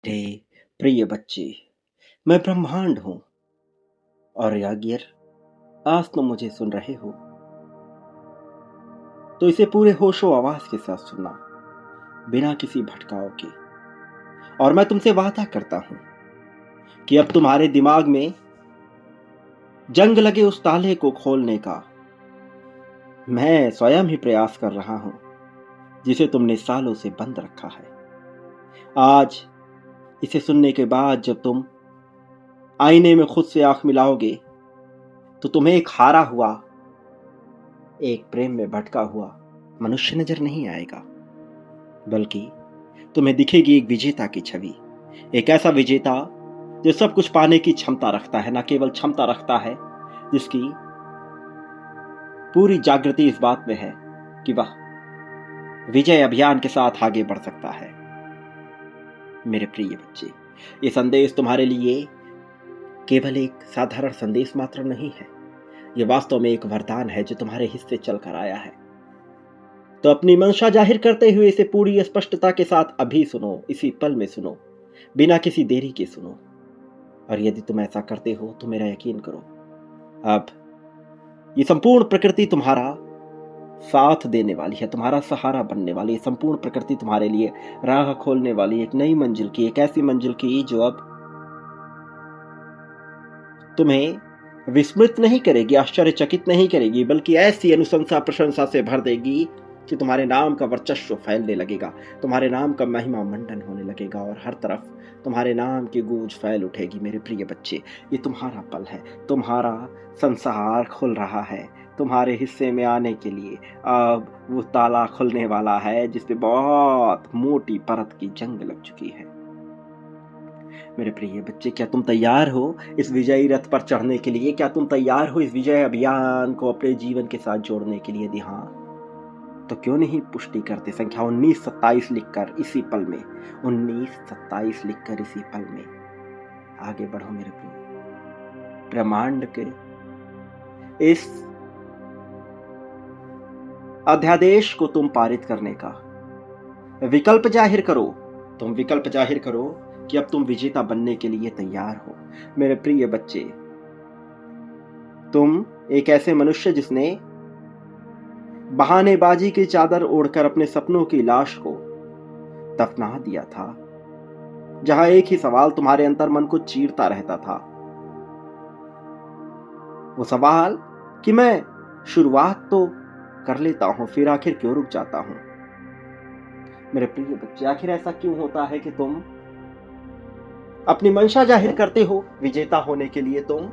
मेरे प्रिय बच्चे, मैं ब्रह्मांड हूँ और यागियर आज तुम मुझे सुन रहे हो तो इसे पूरे होशो आवाज के साथ सुनना, बिना किसी भटकाव के। और मैं तुमसे वादा करता हूं कि अब तुम्हारे दिमाग में जंग लगे उस ताले को खोलने का मैं स्वयं ही प्रयास कर रहा हूं, जिसे तुमने सालों से बंद रखा है। आज इसे सुनने के बाद जब तुम आईने में खुद से आंख मिलाओगे तो तुम्हें एक हारा हुआ, एक प्रेम में भटका हुआ मनुष्य नजर नहीं आएगा, बल्कि तुम्हें दिखेगी एक विजेता की छवि। एक ऐसा विजेता जो सब कुछ पाने की क्षमता रखता है, न केवल क्षमता रखता है, जिसकी पूरी जागृति इस बात में है कि वह विजय अभियान के साथ आगे बढ़ सकता है। मेरे प्रिय बच्चे, ये संदेश तुम्हारे लिए केवल एक साधारण संदेश मात्र नहीं है, यह वास्तव में एक वरदान है जो तुम्हारे हिस्से चलकर आया है। तो अपनी मंशा जाहिर करते हुए इसे पूरी स्पष्टता के साथ अभी सुनो, इसी पल में सुनो, बिना किसी देरी के सुनो। और यदि तुम ऐसा करते हो तो मेरा यकीन करो, अब ये संपूर्ण प्रकृति तुम्हारा साथ देने वाली है, तुम्हारा सहारा बनने वाली है। संपूर्ण प्रकृति तुम्हारे लिए राह खोलने वाली, एक नई मंजिल की, एक ऐसी मंजिल की जो अब तुम्हें विस्मृत नहीं करेगी, आश्चर्यचकित नहीं करेगी, बल्कि ऐसी अनुशंसा प्रशंसा से भर देगी कि तुम्हारे नाम का वर्चस्व फैलने लगेगा, तुम्हारे नाम का महिमा मंडन होने लगेगा और हर तरफ तुम्हारे नाम की गूंज फैल उठेगी। मेरे प्रिय बच्चे, ये तुम्हारा पल है, तुम्हारा संसार खुल रहा है। तुम्हारे हिस्से में आने के लिए अब वो ताला खुलने वाला है जिसपे बहुत मोटी परत की जंग लग चुकी है। मेरे प्रिय बच्चे, क्या तुम तैयार हो इस विजयी रथ पर चढ़ने के लिए? क्या तुम तैयार हो इस विजय अभियान को अपने जीवन के साथ जोड़ने के लिए? यदि हाँ, तो क्यों नहीं पुष्टि करते संख्या 1927 लिखकर इसी पल में, 1927 लिखकर इसी पल में आगे बढ़ो। मेरे प्रिय, ब्रह्मांड के इस अध्यादेश को तुम पारित करने का विकल्प जाहिर करो। तुम विकल्प जाहिर करो कि अब तुम विजेता बनने के लिए तैयार हो। मेरे प्रिय बच्चे, तुम एक ऐसे मनुष्य जिसने बहानेबाजी की चादर ओढ़कर अपने सपनों की लाश को दफना दिया था, जहां एक ही सवाल तुम्हारे अंतर्मन को चीरता रहता था, वो सवाल कि मैं शुरुआत तो कर लेता हूं, फिर आखिर क्यों रुक जाता हूं। मेरे प्रिय बच्चे, आखिर ऐसा क्यों होता है कि तुम अपनी मंशा जाहिर करते हो विजेता होने के लिए, तुम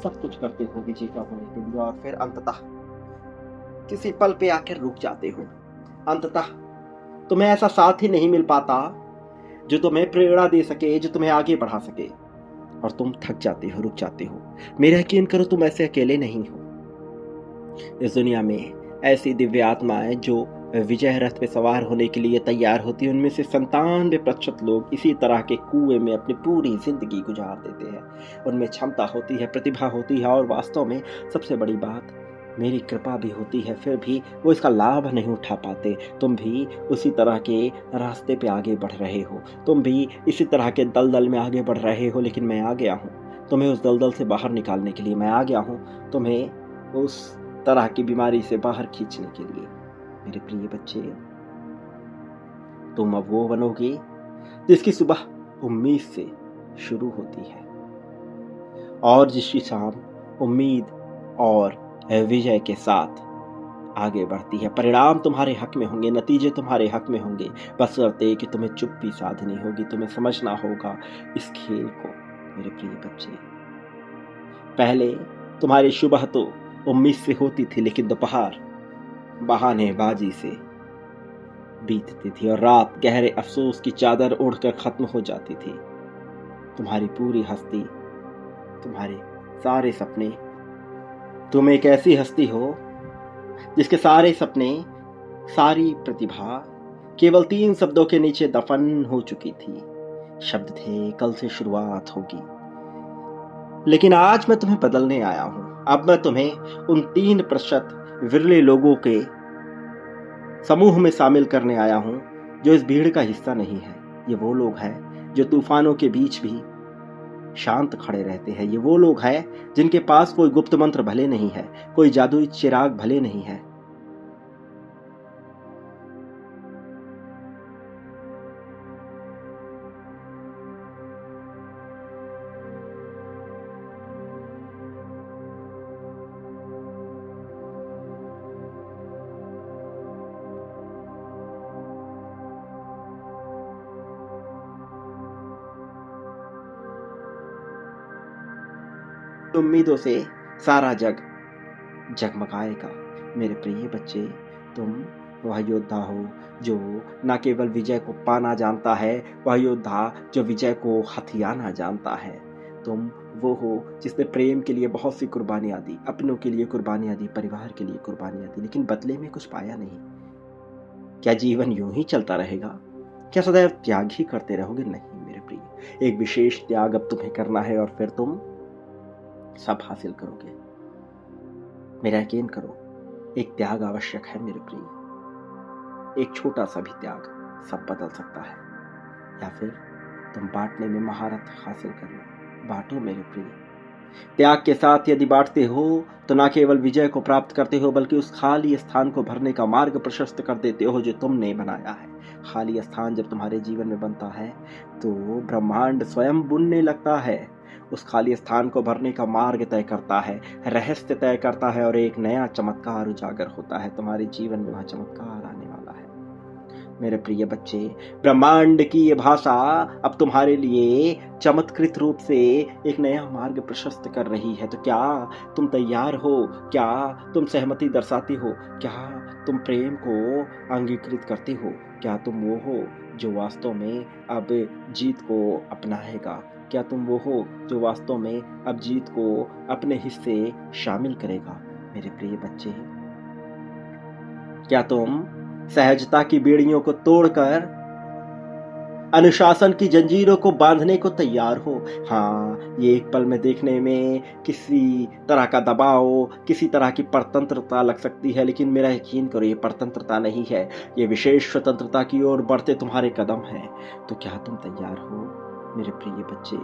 सब कुछ करते हो विजेता होने के लिए, और फिर अंततः किसी पल पे आकर रुक जाते हो। अंततः तुम्हें ऐसा साथी नहीं मिल पाता जो तुम्हें प्रेरणा दे सके, जो तुम्हें आगे बढ़ा सके, और तुम थक जाते हो, रुक जाते हो। मेरा यकीन करो, तुम ऐसे अकेले नहीं हो। इस दुनिया में ऐसी दिव्य आत्माएं जो विजय रथ पे सवार होने के लिए तैयार होती है, उनमें से 97% लोग इसी तरह के कुएं में अपनी पूरी जिंदगी गुजार देते हैं। उनमें क्षमता होती है, प्रतिभा होती है, और वास्तव में सबसे बड़ी बात, मेरी कृपा भी होती है, फिर भी वो इसका लाभ नहीं उठा पाते। तुम भी उसी तरह के रास्ते पे आगे बढ़ रहे हो, तुम भी इसी तरह के दलदल में आगे बढ़ रहे हो, लेकिन मैं आ गया हूँ तुम्हें उस दलदल से बाहर निकालने के लिए। मैं आ गया हूँ तुम्हें उस तरह की बीमारी से बाहर खींचने के लिए। मेरे प्रिय बच्चे, तुम अब वो बनोगे जिसकी सुबह उम्मीद से शुरू होती है और जिसकी शाम उम्मीद और विजय के साथ आगे बढ़ती है। परिणाम तुम्हारे हक में होंगे, नतीजे तुम्हारे हक में होंगे, बस शर्त है कि तुम्हें चुप्पी साधनी होगी, तुम्हें समझना होगा इस खेल को। मेरे प्रिय बच्चे, पहले तुम्हारी सुबह तो उम्मीद से होती थी, लेकिन दोपहर बहानेबाजी से बीतती थी और रात गहरे अफसोस की चादर ओढ़कर खत्म हो जाती थी। तुम्हारी पूरी हस्ती, तुम्हारे सारे सपने, तुम एक ऐसी हस्ती हो जिसके सारे सपने, सारी प्रतिभा केवल 3 शब्दों के नीचे दफन हो चुकी थी। शब्द थे, कल से शुरुआत होगी। लेकिन आज मैं तुम्हें बदलने आया हूं। अब मैं तुम्हें उन 3% विरले लोगों के समूह में शामिल करने आया हूं जो इस भीड़ का हिस्सा नहीं है। ये वो लोग हैं जो तूफानों के बीच भी शांत खड़े रहते हैं। ये वो लोग हैं जिनके पास कोई गुप्त मंत्र भले नहीं है, कोई जादुई चिराग भले नहीं है, उम्मीदों से सारा जग जगमगाएगा। मेरे प्रिय बच्चे, तुम वह योद्धा हो जो न केवल विजय को पाना जानता है, वह योद्धा जो विजय को हथियाना जानता है। तुम वो हो जिसने प्रेम के लिए बहुत सी कुर्बानियां दी, अपनों के लिए कुर्बानियां दी, परिवार के लिए कुर्बानियां दी, लेकिन बदले में कुछ पाया नहीं। क्या जीवन यूं ही चलता रहेगा? क्या सदैव त्याग ही करते रहोगे? नहीं मेरे प्रिय, एक विशेष त्याग अब तुम्हें करना है और फिर तुम सब हासिल करोगे। मेरा यकीन करो, एक त्याग आवश्यक है मेरे प्रिय। एक छोटा सा भी त्याग सब बदल सकता है। या फिर तुम बांटने में महारत हासिल कर लो। बांटो मेरे प्रिय। त्याग के साथ यदि बांटते हो तो न केवल विजय को प्राप्त करते हो, बल्कि उस खाली स्थान को भरने का मार्ग प्रशस्त कर देते हो जो तुमने बनाया है। खाली स्थान जब तुम्हारे जीवन में बनता है तो ब्रह्मांड स्वयं बुनने लगता है। उस खाली स्थान को भरने का मार्ग तय करता है, रहस्य तय करता है, और एक नया चमत्कार उजागर होता है। तुम्हारे जीवन में वह चमत्कार आने वाला है मेरे प्रिय बच्चे। ब्रह्मांड की ये भाषा अब तुम्हारे लिए चमत्कृत रूप से एक नया मार्ग प्रशस्त कर रही है। तो क्या तुम तैयार हो? क्या तुम सहमति दर्शाते हो? क्या तुम प्रेम को अंगीकृत करते हो? क्या तुम वो हो जो वास्तव में अब जीत को अपनाएगा? क्या तुम वो हो जो वास्तव में अब जीत को अपने हिस्से शामिल करेगा? मेरे प्रिय बच्चे, क्या तुम सहजता की बेड़ियों को तोड़कर अनुशासन की जंजीरों को बांधने को तैयार हो? हाँ, ये एक पल में देखने में किसी तरह का दबाव, किसी तरह की परतंत्रता लग सकती है, लेकिन मेरा यकीन करो, ये परतंत्रता नहीं है, ये विशेष स्वतंत्रता की ओर बढ़ते तुम्हारे कदम हैं। तो क्या तुम तैयार हो मेरे प्रिय बच्चे?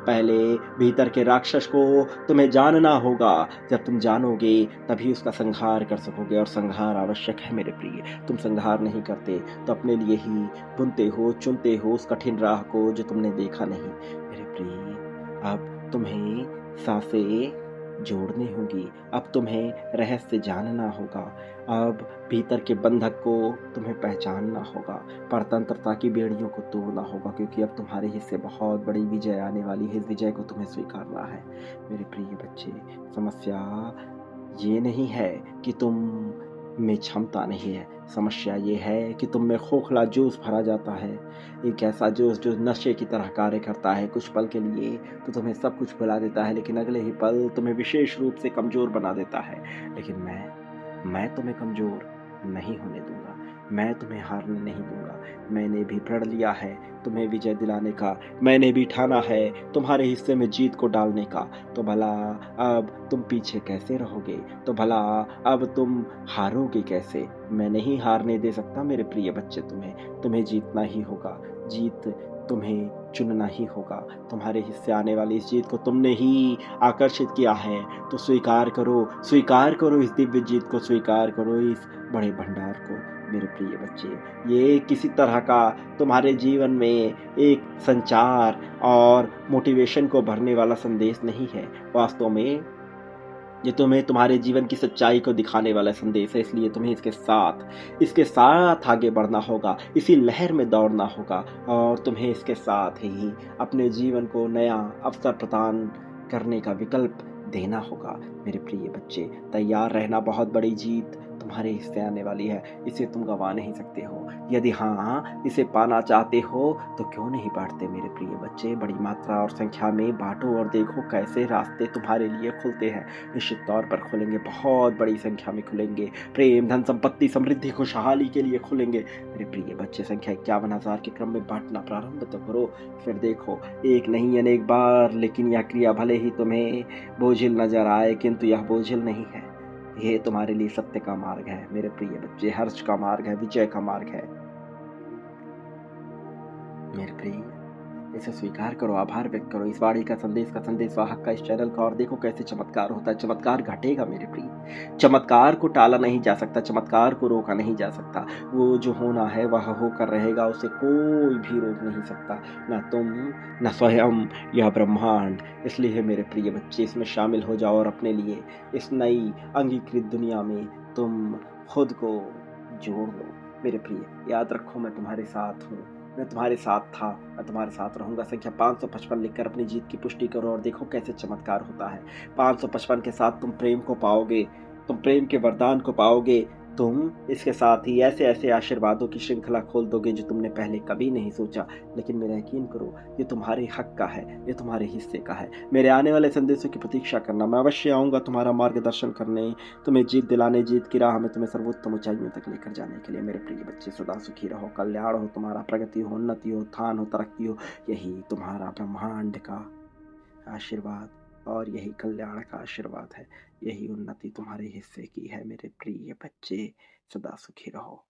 पहले भीतर के राक्षस को तुम्हें जानना होगा। जब तुम जानोगे तभी उसका संहार कर सकोगे, और संहार आवश्यक है मेरे प्रिय। तुम संहार नहीं करते तो अपने लिए ही बुनते हो, चुनते हो उस कठिन राह को जो तुमने देखा नहीं मेरे प्रिय। अब तुम्हें सांसें जोड़नी होंगी, अब तुम्हें रहस्य जानना होगा, अब भीतर के बंधक को तुम्हें पहचानना होगा, परतंत्रता की बेड़ियों को तोड़ना होगा, क्योंकि अब तुम्हारे हिस्से बहुत बड़ी विजय आने वाली है। इस विजय को तुम्हें स्वीकारना है मेरे प्रिय बच्चे। समस्या ये नहीं है कि तुम में क्षमता नहीं है, समस्या ये है कि तुम में खोखला जोश भरा जाता है। एक ऐसा जोश जो नशे की तरह कार्य करता है। कुछ पल के लिए तो तुम्हें सब कुछ भुला देता है, लेकिन अगले ही पल तुम्हें विशेष रूप से कमजोर बना देता है। लेकिन मैं तुम्हें कमजोर नहीं होने दूंगा, मैं तुम्हें हारने नहीं दूंगा। मैंने भी प्रण लिया है तुम्हें विजय दिलाने का, मैंने भी ठाना है तुम्हारे हिस्से में जीत को डालने का। तो भला अब तुम पीछे कैसे रहोगे? तो भला अब तुम हारोगे कैसे? मैं नहीं हारने दे सकता मेरे प्रिय बच्चे। तुम्हें जीतना ही होगा। जीत तुम्हें चुनना ही होगा। तुम्हारे हिस्से आने वाली इस जीत को तुमने ही आकर्षित किया है, तो स्वीकार करो इस दिव्य जीत को, स्वीकार करो इस बड़े भंडार को मेरे प्रिय बच्चे। ये किसी तरह का तुम्हारे जीवन में एक संचार और मोटिवेशन को भरने वाला संदेश नहीं है। वास्तव में ये तुम्हें तुम्हारे जीवन की सच्चाई को दिखाने वाला संदेश है। इसलिए तुम्हें इसके साथ आगे बढ़ना होगा, इसी लहर में दौड़ना होगा, और तुम्हें इसके साथ ही अपने जीवन को नया अवसर प्रदान करने का विकल्प देना होगा मेरे प्रिय बच्चे। तैयार रहना, बहुत बड़ी जीत तुम्हारे हिस्से आने वाली है। इसे तुम गंवा नहीं सकते हो। यदि हाँ, इसे पाना चाहते हो तो क्यों नहीं बांटते मेरे प्रिय बच्चे? बड़ी मात्रा और संख्या में बांटो और देखो कैसे रास्ते तुम्हारे लिए खुलते हैं। निश्चित तौर पर खुलेंगे, बहुत बड़ी संख्या में खुलेंगे। प्रेम, धन, संपत्ति, समृद्धि, खुशहाली के लिए खुलेंगे मेरे प्रिय बच्चे। संख्या 51,000 के क्रम में बांटना प्रारंभ तो करो, फिर देखो एक नहीं अनेक बार। लेकिन यह क्रिया भले ही तुम्हें बोझिल नजर आए, किंतु यह बोझिल नहीं है। ये तुम्हारे लिए सत्य का मार्ग है मेरे प्रिय बच्चे, हर्ष का मार्ग है, विजय का मार्ग है मेरे प्रिय। इसे स्वीकार करो, आभार व्यक्त करो इस वाणी का संदेश वाहक का, इस चैनल का, और देखो कैसे चमत्कार होता है। चमत्कार घटेगा मेरे प्रिय। चमत्कार को टाला नहीं जा सकता, चमत्कार को रोका नहीं जा सकता। वो जो होना है वह होकर रहेगा, उसे कोई भी रोक नहीं सकता, ना तुम, ना स्वयं, यह ब्रह्मांड। इसलिए मेरे प्रिय बच्चे, इसमें शामिल हो जाओ और अपने लिए इस नई अंगीकृत दुनिया में तुम खुद को जोड़ लो। मेरे प्रिय, याद रखो मैं तुम्हारे साथ हूँ, मैं तुम्हारे साथ था, मैं तुम्हारे साथ रहूंगा। संख्या 555 लिखकर अपनी जीत की पुष्टि करो और देखो कैसे चमत्कार होता है। 555 के साथ तुम प्रेम को पाओगे, तुम प्रेम के वरदान को पाओगे, तुम इसके साथ ही ऐसे ऐसे आशीर्वादों की श्रृंखला खोल दोगे जो तुमने पहले कभी नहीं सोचा। लेकिन मेरा यकीन करो, ये तुम्हारे हक का है, ये तुम्हारे हिस्से का है। मेरे आने वाले संदेशों की प्रतीक्षा करना, मैं अवश्य आऊँगा तुम्हारा मार्गदर्शन करने, तुम्हें जीत दिलाने, जीत की राह में तुम्हें सर्वोत्तम ऊंचाइयों तक लेकर जाने के लिए। मेरे प्रिय बच्चे, सदा सुखी रहो, कल्याण हो तुम्हारा, प्रगति हो, उन्नति हो, उत्थान हो, तरक्की हो। यही तुम्हारा ब्रह्मांड का आशीर्वाद और यही कल्याण का आशीर्वाद है, यही उन्नति तुम्हारे हिस्से की है। मेरे प्रिय बच्चे, सदा सुखी रहो।